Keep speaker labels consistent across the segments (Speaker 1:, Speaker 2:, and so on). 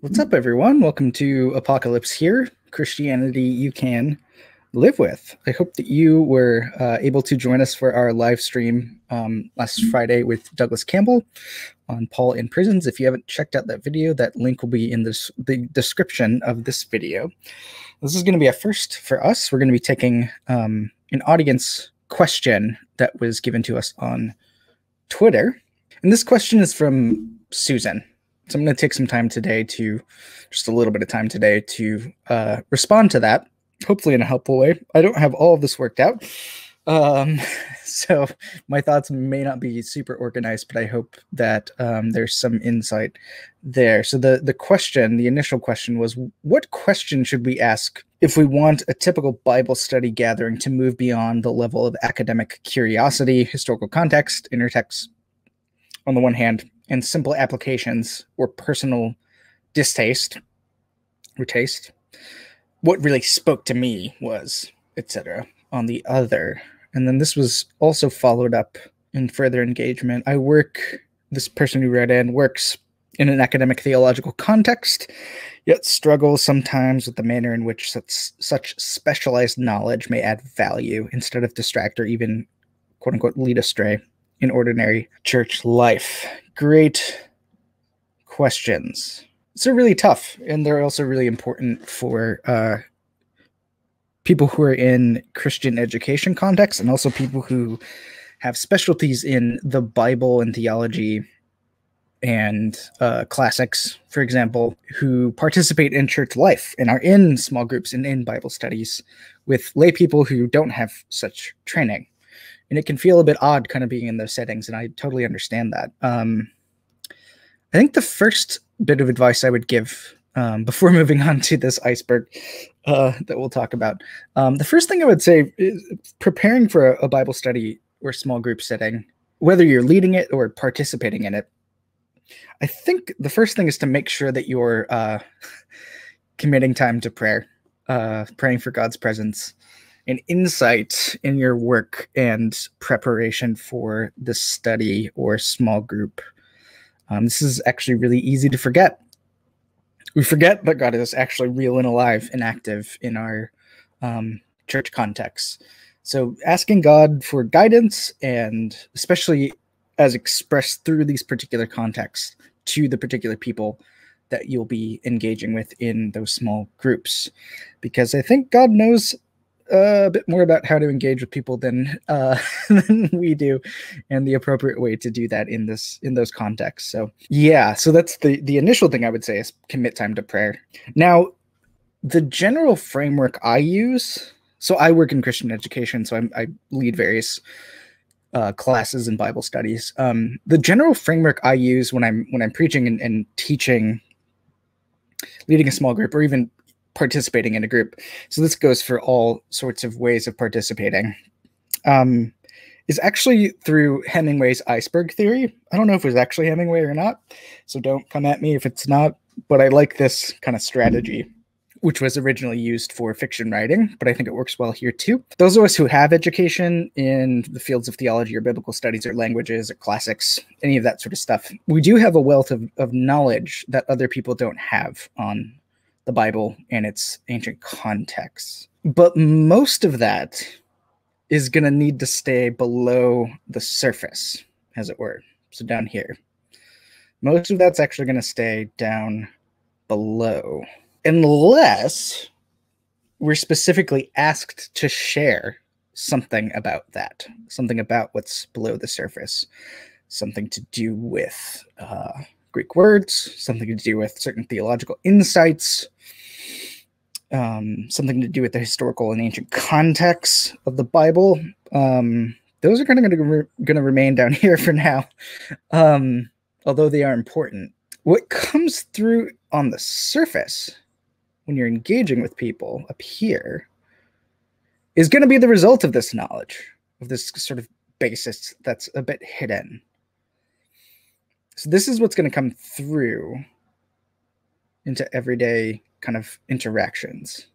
Speaker 1: What's up, everyone? Welcome to Apocalypse Here, Christianity You Can Live With. I hope that you were able to join us for our live stream last Friday with Douglas Campbell on Paul in Prisons. If you haven't checked out that video, that link will be in the description of this video. This is going to be a first for us. We're going to be taking an audience question that was given to us on Twitter. And this question is from Suzan. So I'm going to take some time today just a little bit of time today to respond to that, hopefully in a helpful way. I don't have all of this worked out, so my thoughts may not be super organized, but I hope that there's some insight there. So the initial question was, what question should we ask if we want a typical Bible study gathering to move beyond the level of academic curiosity, historical context, intertext on the one hand, and simple applications or personal distaste or taste? What really spoke to me was, etc. on the other. And then this was also followed up in further engagement. This person who read in works in an academic theological context, yet struggles sometimes with the manner in which such specialized knowledge may add value instead of distract or even, quote unquote, lead astray in ordinary church life. Great questions. So really tough, and they're also really important for people who are in Christian education contexts, and also people who have specialties in the Bible and theology and classics, for example, who participate in church life and are in small groups and in Bible studies with lay people who don't have such training. And it can feel a bit odd kind of being in those settings, and I totally understand that. I think the first bit of advice I would give before moving on to this iceberg that we'll talk about, the first thing I would say is preparing for a Bible study or small group setting, whether you're leading it or participating in it. I think the first thing is to make sure that you're committing time to prayer, praying for God's presence and insight in your work and preparation for the study or small group. This is actually really easy to forget. We forget that God is actually real and alive and active in our church context. So asking God for guidance, and especially as expressed through these particular contexts to the particular people that you'll be engaging with in those small groups. Because I think God knows a bit more about how to engage with people than we do, and the appropriate way to do that in those contexts. So yeah, so that's the initial thing I would say is commit time to prayer. Now, the general framework I use, so I work in Christian education, so I lead various classes and Bible studies. The general framework I use when I'm preaching and teaching, leading a small group, or even participating in a group, so this goes for all sorts of ways of participating, is actually through Hemingway's iceberg theory. I don't know if it was actually Hemingway or not, so don't come at me if it's not, but I like this kind of strategy, which was originally used for fiction writing, but I think it works well here too. Those of us who have education in the fields of theology or biblical studies or languages or classics, any of that sort of stuff, we do have a wealth of knowledge that other people don't have on the Bible and its ancient context. But most of that is going to need to stay below the surface, as it were. So down here. Most of that's actually going to stay down below, unless we're specifically asked to share something about that, something about what's below the surface, something to do with Greek words, something to do with certain theological insights, something to do with the historical and ancient context of the Bible. Those are going to remain down here for now, although they are important. What comes through on the surface when you're engaging with people up here is going to be the result of this knowledge, of this sort of basis that's a bit hidden. So this is what's going to come through into everyday kind of interactions.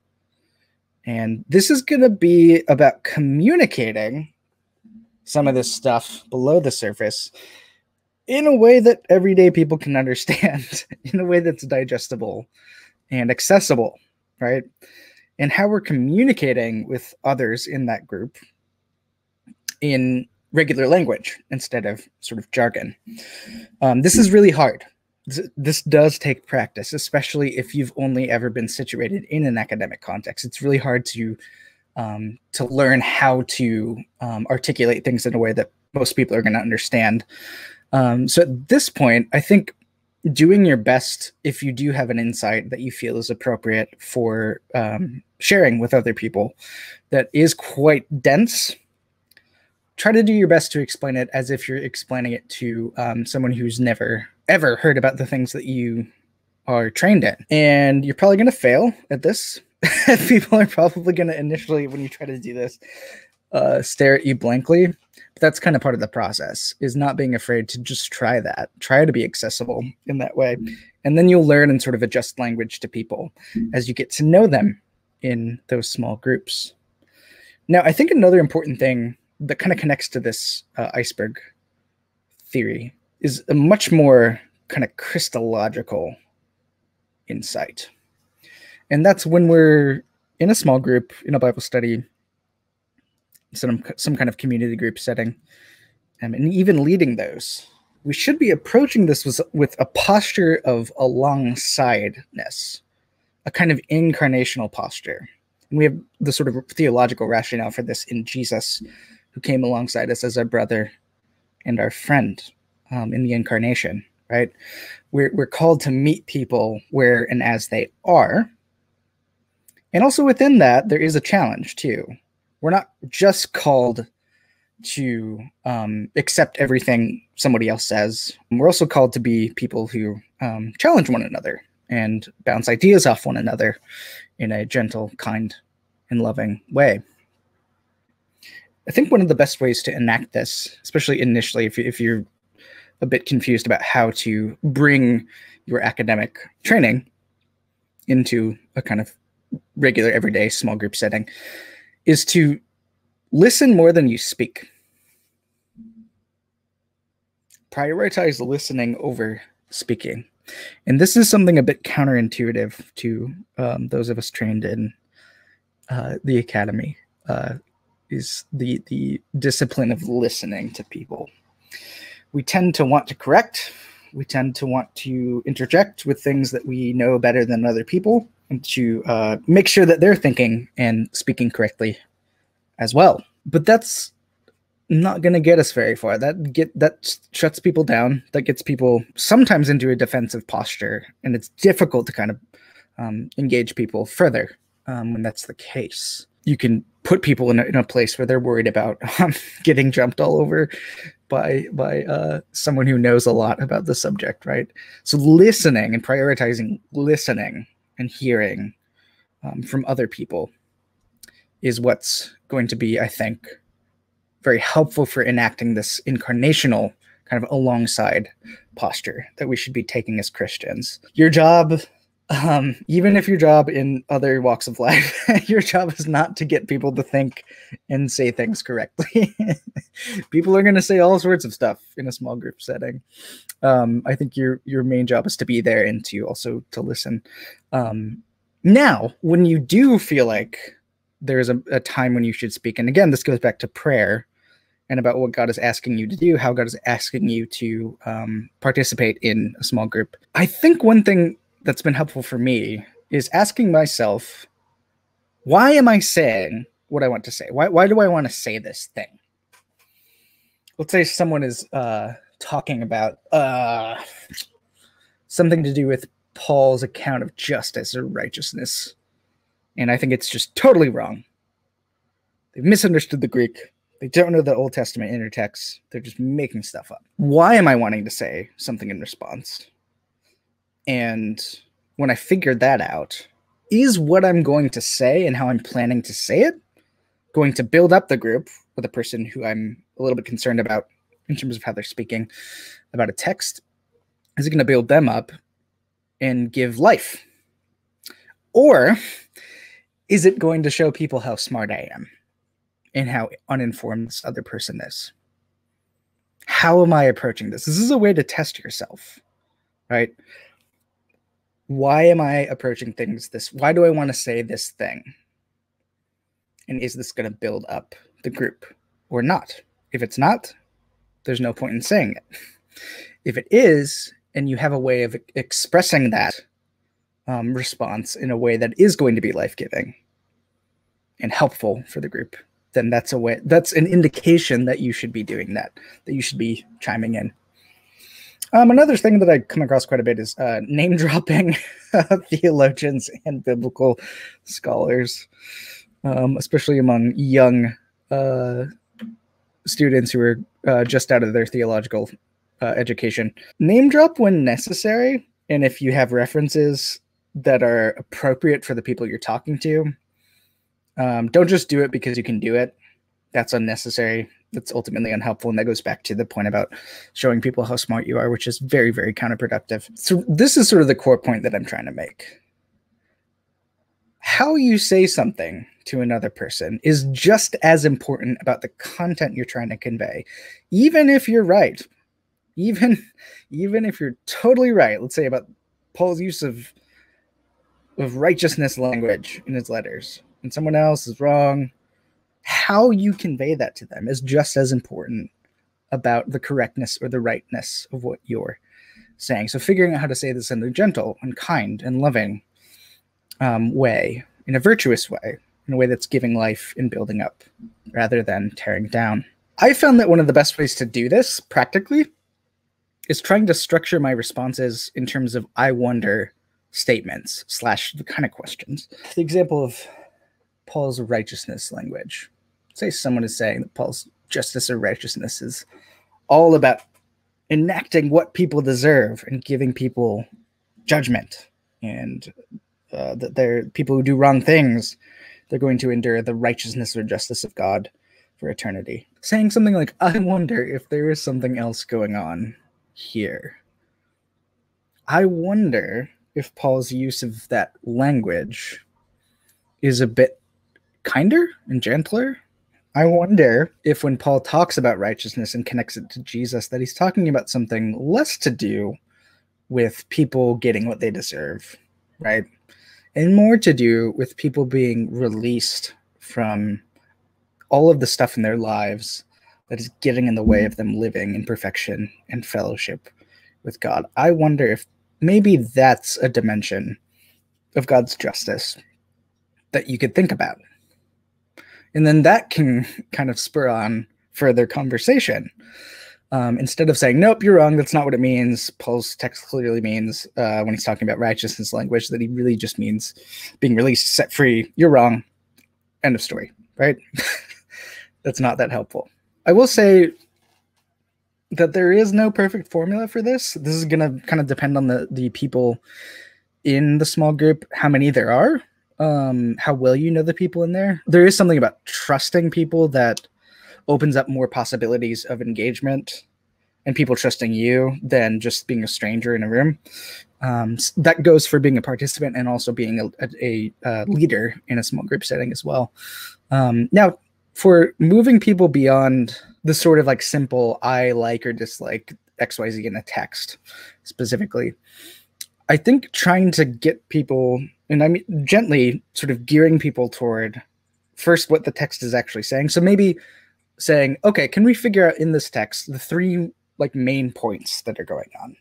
Speaker 1: And this is going to be about communicating some of this stuff below the surface in a way that everyday people can understand, in a way that's digestible and accessible, right? And how we're communicating with others in that group in regular language instead of sort of jargon. This is really hard. This does take practice, especially if you've only ever been situated in an academic context. It's really hard to learn how to articulate things in a way that most people are going to understand. So at this point, I think doing your best, if you do have an insight that you feel is appropriate for sharing with other people that is quite dense, try to do your best to explain it as if you're explaining it to someone who's never, ever heard about the things that you are trained in. And you're probably going to fail at this. People are probably going to initially, when you try to do this, stare at you blankly. But that's kind of part of the process, is not being afraid to just try that. Try to be accessible in that way. And then you'll learn and sort of adjust language to people as you get to know them in those small groups. Now, I think another important thing that kind of connects to this iceberg theory is a much more kind of Christological insight. And that's when we're in a small group, in a Bible study, some kind of community group setting, and even leading those, we should be approaching this with a posture of alongsideness, a kind of incarnational posture. And we have the sort of theological rationale for this in Jesus, who came alongside us as our brother and our friend in the incarnation, right? We're called to meet people where and as they are. And also within that, there is a challenge too. We're not just called to accept everything somebody else says. We're also called to be people who challenge one another and bounce ideas off one another in a gentle, kind, and loving way. I think one of the best ways to enact this, especially initially, if you're a bit confused about how to bring your academic training into a kind of regular, everyday small group setting, is to listen more than you speak. Prioritize listening over speaking. And this is something a bit counterintuitive to those of us trained in the academy, is the discipline of listening to people. We tend to want to correct. We tend to want to interject with things that we know better than other people, and to make sure that they're thinking and speaking correctly as well. But that's not going to get us very far. That shuts people down. That gets people sometimes into a defensive posture, and it's difficult to kind of engage people further when that's the case. You can put people in a place where they're worried about getting jumped all over by someone who knows a lot about the subject, right? So listening and prioritizing listening and hearing from other people is what's going to be, I think, very helpful for enacting this incarnational kind of alongside posture that we should be taking as Christians. Your job, even if your job in other walks of life, your job is not to get people to think and say things correctly. People are going to say all sorts of stuff in a small group setting. I think your main job is to be there and to also to listen. Now, when you do feel like there's a time when you should speak, and again, this goes back to prayer and about what God is asking you to do, how God is asking you to participate in a small group. I think one thing that's been helpful for me is asking myself, why am I saying what I want to say? Why do I want to say this thing? Let's say someone is talking about something to do with Paul's account of justice or righteousness, and I think it's just totally wrong. They've misunderstood the Greek. They don't know the Old Testament intertext. They're just making stuff up. Why am I wanting to say something in response? And when I figured that out, is what I'm going to say and how I'm planning to say it going to build up the group with a person who I'm a little bit concerned about in terms of how they're speaking about a text? Is it going to build them up and give life? Or is it going to show people how smart I am and how uninformed this other person is? how am I approaching this? This is a way to test yourself, right? Why am I approaching things this? Why do I want to say this thing? And is this going to build up the group or not? If it's not, there's no point in saying it. If it is, and you have a way of expressing that response in a way that is going to be life-giving and helpful for the group, then that's an indication that you should be doing that you should be chiming in. Another thing that I come across quite a bit is name dropping theologians and biblical scholars, especially among young students who are just out of their theological education. Name drop when necessary, and if you have references that are appropriate for the people you're talking to. Don't just do it because you can do it. That's unnecessary. That's ultimately unhelpful, and that goes back to the point about showing people how smart you are, which is very, very counterproductive. So this is sort of the core point that I'm trying to make. How you say something to another person is just as important about the content you're trying to convey, even if you're right. Even if you're totally right, let's say about Paul's use of righteousness language in his letters, and someone else is wrong, how you convey that to them is just as important about the correctness or the rightness of what you're saying. So figuring out how to say this in a gentle and kind and loving way, in a virtuous way, in a way that's giving life and building up rather than tearing down. I found that one of the best ways to do this practically is trying to structure my responses in terms of I wonder statements / the kind of questions. The example of Paul's righteousness language. Say someone is saying that Paul's justice or righteousness is all about enacting what people deserve and giving people judgment, and that they're people who do wrong things, they're going to endure the righteousness or justice of God for eternity. Saying something like, I wonder if there is something else going on here. I wonder if Paul's use of that language is a bit kinder and gentler. I wonder if when Paul talks about righteousness and connects it to Jesus, that he's talking about something less to do with people getting what they deserve, right? And more to do with people being released from all of the stuff in their lives that is getting in the way of them living in perfection and fellowship with God. I wonder if maybe that's a dimension of God's justice that you could think about. And then that can kind of spur on further conversation. Instead of saying, nope, you're wrong, that's not what it means. Paul's text clearly means, when he's talking about righteousness language, that he really just means being released, set free. You're wrong. End of story, right? That's not that helpful. I will say that there is no perfect formula for this. This is going to kind of depend on the people in the small group, how many there are, how well you know the people in there. There is something about trusting people that opens up more possibilities of engagement and people trusting you than just being a stranger in a room. That goes for being a participant and also being a leader in a small group setting as well. Now, for moving people beyond the sort of like simple I like or dislike XYZ in a text specifically, I think trying to get people, and I mean gently sort of gearing people toward first what the text is actually saying. So maybe saying, okay, can we figure out in this text the three like main points that are going on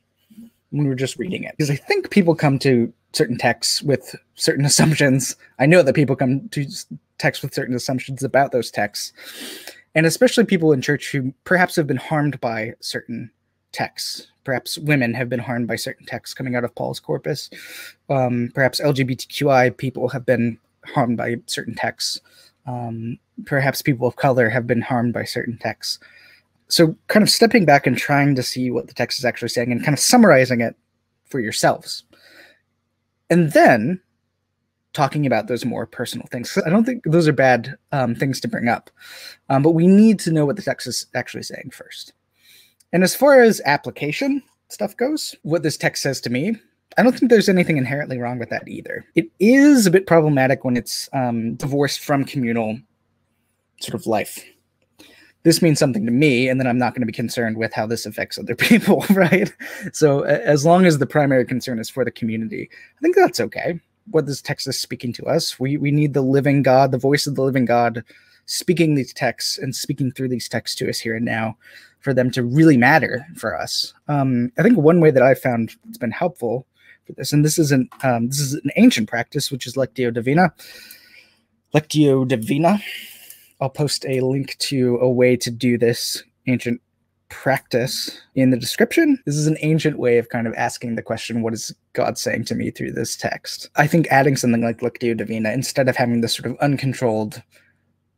Speaker 1: when we're just reading it? Because I think people come to certain texts with certain assumptions. I know that people come to texts with certain assumptions about those texts, and especially people in church who perhaps have been harmed by certain texts. Perhaps women have been harmed by certain texts coming out of Paul's corpus. Perhaps LGBTQI people have been harmed by certain texts. Perhaps people of color have been harmed by certain texts. So kind of stepping back and trying to see what the text is actually saying and kind of summarizing it for yourselves. And then talking about those more personal things. I don't think those are bad things to bring up, but we need to know what the text is actually saying first. And as far as application stuff goes, what this text says to me, I don't think there's anything inherently wrong with that either. It is a bit problematic when it's divorced from communal sort of life. this means something to me, and then I'm not going to be concerned with how this affects other people, right? So as long as the primary concern is for the community, I think that's okay. What this text is speaking to us, we need the living God, the voice of the living God, speaking these texts and speaking through these texts to us here and now, for them to really matter for us. I think one way that I found it's been helpful for this, and this is an ancient practice, which is Lectio Divina. Lectio Divina. I'll post a link to a way to do this ancient practice in the description. This is an ancient way of kind of asking the question, what is God saying to me through this text? I think adding something like Lectio Divina, instead of having this sort of uncontrolled,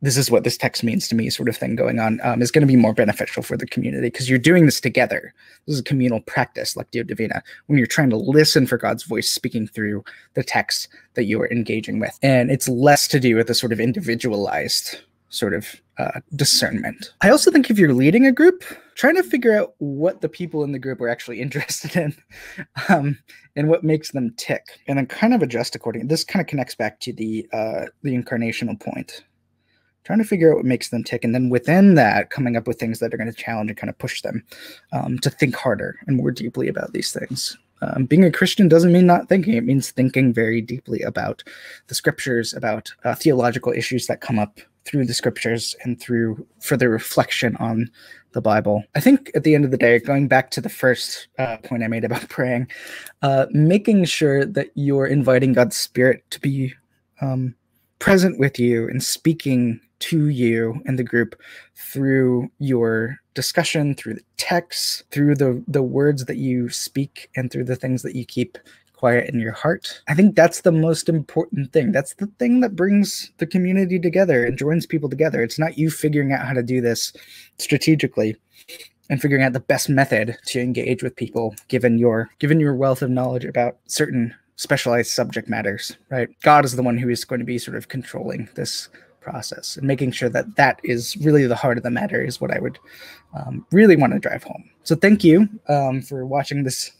Speaker 1: this is what this text means to me sort of thing going on, is going to be more beneficial for the community, because you're doing this together. This is a communal practice, Lectio Divina, when you're trying to listen for God's voice speaking through the text that you are engaging with. And it's less to do with the sort of individualized sort of discernment. I also think if you're leading a group, trying to figure out what the people in the group are actually interested in, and what makes them tick, and then kind of adjust accordingly. This kind of connects back to the incarnational point. Trying to figure out what makes them tick, and then within that, coming up with things that are going to challenge and kind of push them to think harder and more deeply about these things. Being a Christian doesn't mean not thinking. It means thinking very deeply about the scriptures, about theological issues that come up through the scriptures and through further reflection on the Bible. I think at the end of the day, going back to the first point I made about praying, making sure that you're inviting God's Spirit to be present with you and speaking to you and the group through your discussion, through the texts, through the words that you speak, and through the things that you keep quiet in your heart. I think that's the most important thing. That's the thing that brings the community together and joins people together. It's not you figuring out how to do this strategically and figuring out the best method to engage with people, given your wealth of knowledge about certain specialized subject matters, right? God is the one who is going to be sort of controlling this process, and making sure that that is really the heart of the matter is what I would really want to drive home. So thank you for watching this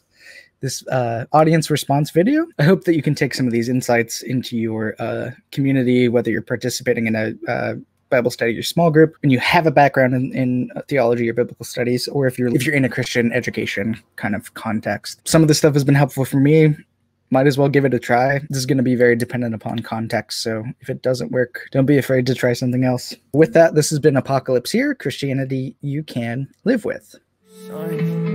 Speaker 1: audience response video. I hope that you can take some of these insights into your community, whether you're participating in a Bible study or small group, and you have a background in theology or biblical studies, or if you're in a Christian education kind of context. Some of this stuff has been helpful for me. Might as well give it a try. This is going to be very dependent upon context, so if it doesn't work, don't be afraid to try something else. With that, this has been Apocalypse here, Christianity you can live with. Sorry.